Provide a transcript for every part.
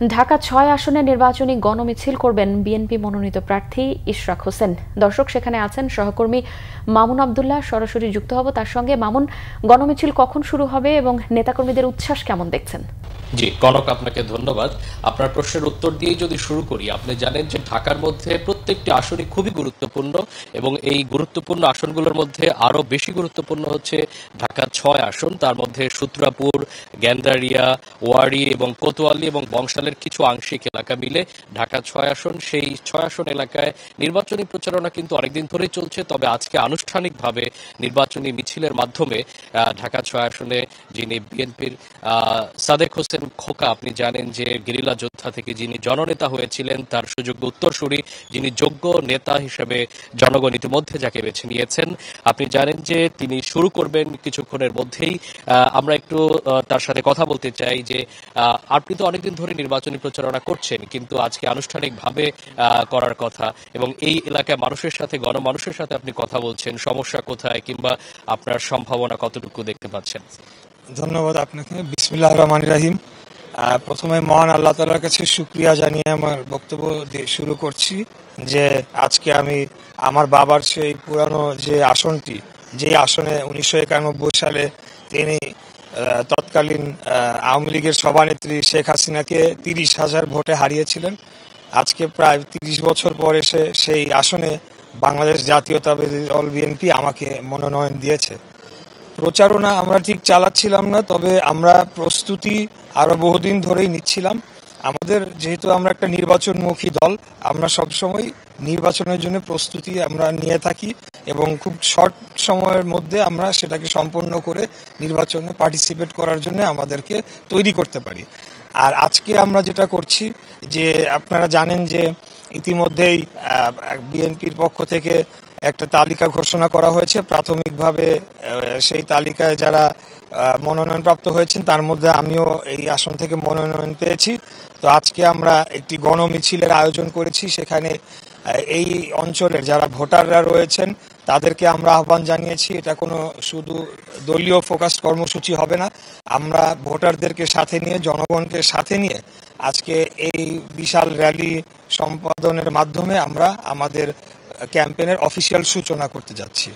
ঢাকা ৬ আসনে নির্বাচনী গণমিছিল করবেন বিএনপি মনোনীত প্রার্থী ইশরাক হোসেন। দর্শক, সেখানে আছেন সহকর্মী মামুন আব্দুল্লাহ। সরাসরি যুক্ত হব তার সঙ্গে। মামুন, গণমিছিল কখন শুরু হবে এবং নেতাকর্মীদের উচ্ছ্বাস কেমন দেখছেন? জি কনক, আপনাকে ধন্যবাদ। আপনার প্রশ্নের উত্তর দিয়ে যদি শুরু করি, আপনি জানেন যে ঢাকার মধ্যে প্রত্যেকটি আসনই খুবই গুরুত্বপূর্ণ এবং এই গুরুত্বপূর্ণ আসনগুলোর মধ্যে আরো বেশি গুরুত্বপূর্ণ হচ্ছে ঢাকা ৬ আসন। তার মধ্যে সূত্রাপুর, গ্যান্দারিয়া, ওয়ারী এবং কোতোয়ালি এবং বংশালের কিছু আংশিক এলাকা মিলে ঢাকা ৬ আসন। সেই ৬ আসন এলাকায় নির্বাচনী প্রচারণা কিন্তু অনেকদিন ধরেই চলছে, তবে আজকে আনুষ্ঠানিকভাবে নির্বাচনী মিছিলের মাধ্যমে ঢাকা ৬ আসনে যিনি বিএনপির সাদেক হোসেন খোকা, আপনি জানেন যে গেরিলা যোদ্ধা থেকে যিনি জননেতা হয়েছিলেন, তার সুযোগ্য উত্তরসূরি, যিনি যোগ্য নেতা হিসেবে জনগণ ইতিমধ্যে যাকে বেছে নিয়েছেন, আপনি জানেন যে তিনি শুরু করবেন কিছুক্ষণের মধ্যেই। আমরা একটু তার সাথে কথা বলতে চাই যে আপনি তো অনেকদিন ধরে নির্বাচনী প্রচারণা করছেন, কিন্তু আজকে আনুষ্ঠানিকভাবে করার কথা এবং এই এলাকায় মানুষের সাথে, গণমানুষের সাথে আপনি কথা বলছেন, সমস্যা কোথায় কিংবা আপনার সম্ভাবনা কতটুকু দেখতে পাচ্ছেন? ধন্যবাদ আপনাকে। বিসমিল্লাহির রহমানির রহিম। প্রথমে মহান আল্লাহ তাআলার কাছে শুকরিয়া জানিয়ে আমার বক্তব্য শুরু করছি যে আজকে আমি আমার বাবার সেই পুরানো যে আসনটি, যে আসনে 1991 সালে তিনি তৎকালীন আওয়ামী লীগের সভানেত্রী শেখ হাসিনাকে 30,000 ভোটে হারিয়েছিলেন, আজকে প্রায় 30 বছর পর এসে সেই আসনে বাংলাদেশ জাতীয়তাবাদী দল বিএনপি আমাকে মনোনয়ন দিয়েছে। প্রচারণা আমরা ঠিক চালাচ্ছিলাম না, তবে আমরা প্রস্তুতি আরো বহুদিন ধরেই নিচ্ছিলাম। আমাদের যেহেতু আমরা একটা নির্বাচনমুখী দল, আমরা সবসময় নির্বাচনের জন্য প্রস্তুতি আমরা নিয়ে থাকি এবং খুব শর্ট সময়ের মধ্যে আমরা সেটাকে সম্পন্ন করে নির্বাচনে পার্টিসিপেট করার জন্য আমাদেরকে তৈরি করতে পারি। আর আজকে আমরা যেটা করছি, যে আপনারা জানেন যে ইতিমধ্যেই বিএনপির পক্ষ থেকে একটা তালিকা ঘোষণা করা হয়েছে। প্রাথমিকভাবে সেই তালিকায় যারা মনোনয়নপ্রাপ্ত হয়েছেন, তার মধ্যে আমিও এই আসন থেকে মনোনয়ন পেয়েছি। তো আজকে আমরা একটি গণমিছিলের আয়োজন করেছি। সেখানে এই অঞ্চলের যারা ভোটাররা রয়েছেন তাদেরকে আমরা আহ্বান জানিয়েছি। এটা কোনো শুধু দলীয় ফোকাস কর্মসূচি হবে না, আমরা ভোটারদেরকে সাথে নিয়ে, জনগণকে সাথে নিয়ে আজকে এই বিশাল র্যালি সম্পাদনের মাধ্যমে আমরা আমাদের ক্যাম্পেইনের অফিসিয়াল সূচনা করতে যাচ্ছি।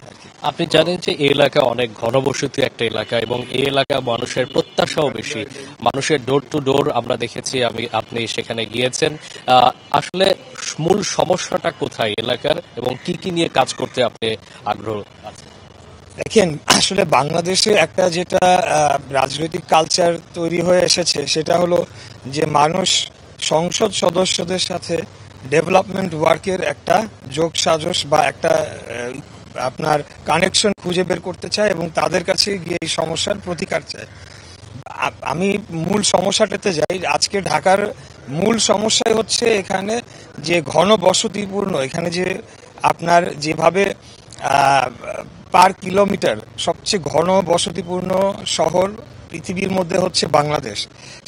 আপনি জানেন যে এই এলাকা অনেক ঘনবসতি একটা এলাকা এবং এই এলাকা মানুষের প্রত্যাশাও বেশি, মানুষের ডোর টু ডোর আমরা দেখেছি, আপনি সেখানে গিয়েছেন। আসলে মূল সমস্যাটা কোথায় এলাকার এবং কি কি নিয়ে কাজ করতে আপনি আগ্রহ আছেন? দেখেন, আসলে বাংলাদেশে একটা যেটা রাজনৈতিক কালচার তৈরি হয়ে এসেছে, সেটা হলো যে মানুষ সংসদ সদস্যদের সাথে ডেভেলপমেন্ট ওয়ার্কের একটা যোগ সাজস বা একটা আপনার কানেকশন খুঁজে বের করতে চায় এবং তাদের কাছে গিয়ে এই সমস্যার প্রতিকার চায়। আমি মূল সমস্যাটাতে যাই। আজকে ঢাকার মূল সমস্যাই হচ্ছে এখানে যে ঘন বসতিপূর্ণ, এখানে যে আপনার যেভাবে পার কিলোমিটার সবচেয়ে ঘন বসতিপূর্ণ শহর পৃথিবীর মধ্যে হচ্ছে বাংলাদেশ।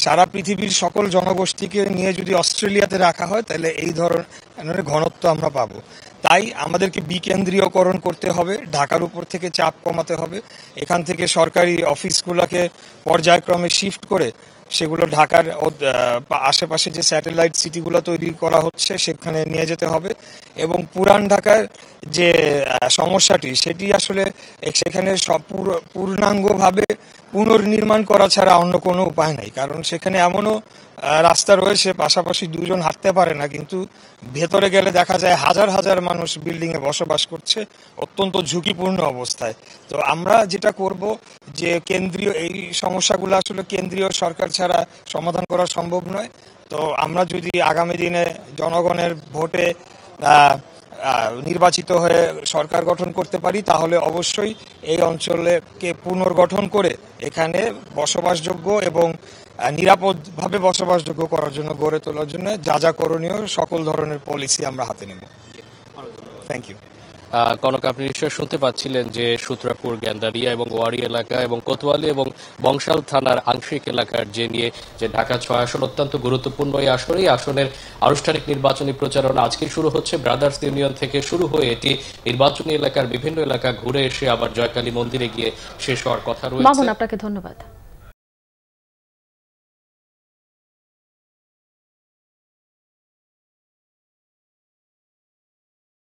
সারা পৃথিবীর সকল জনগোষ্ঠীকে নিয়ে যদি অস্ট্রেলিয়াতে রাখা হয়, তাহলে এই ধরনের ঘনত্ব আমরা পাবো। তাই আমাদেরকে বিকেন্দ্রীয়করণ করতে হবে, ঢাকার উপর থেকে চাপ কমাতে হবে, এখান থেকে সরকারি অফিসগুলোকে পর্যায়ক্রমে শিফট করে সেগুলো ঢাকার আশেপাশে যে স্যাটেলাইট সিটিগুলো তৈরি করা হচ্ছে সেখানে নিয়ে যেতে হবে। এবং পুরান ঢাকার যে সমস্যাটি, সেটি আসলে সেখানে পূর্ণাঙ্গভাবে পুনর্নির্মাণ করা ছাড়া অন্য কোনো উপায় নাই। কারণ সেখানে এমনও রাস্তা রয়েছে পাশাপাশি দুজন হাঁটতে পারে না, কিন্তু ভেতরে গেলে দেখা যায় হাজার হাজার মানুষ বিল্ডিংয়ে বসবাস করছে অত্যন্ত ঝুঁকিপূর্ণ অবস্থায়। তো আমরা যেটা করব, যে কেন্দ্রীয় এই সমস্যাগুলো আসলে কেন্দ্রীয় সরকার ছাড়া সমাধান করা সম্ভব নয়। তো আমরা যদি আগামী দিনে জনগণের ভোটে নির্বাচিত হয়ে সরকার গঠন করতে পারি, তাহলে অবশ্যই এই অঞ্চলকে পুনর্গঠন করে এখানে বসবাসযোগ্য এবং নিরাপদভাবে বসবাসযোগ্য করার জন্য, গড়ে তোলার জন্য যা যা করণীয় সকল ধরনের পলিসি আমরা হাতে নেব। Thank you. কনক, আপনি নিশ্চয় শুনতে পাচ্ছিলেন যে সূত্রাপুর, গ্যান্দারিয়া এবং ওয়ারী এলাকা এবং কোতোয়ালি এবং বংশাল থানার আংশিক এলাকার যে নিয়ে যে ঢাকা ৬ আসন অত্যন্ত গুরুত্বপূর্ণ এই আসন, এই আসনের আনুষ্ঠানিক নির্বাচনী প্রচারণা আজকে শুরু হচ্ছে। ব্রাদার্স ইউনিয়ন থেকে শুরু হয়ে এটি নির্বাচনী এলাকার বিভিন্ন এলাকা ঘুরে এসে আবার জয়কালী মন্দিরে গিয়ে শেষ হওয়ার কথা রয়েছে। মামুন, আপনাকে ধন্যবাদ।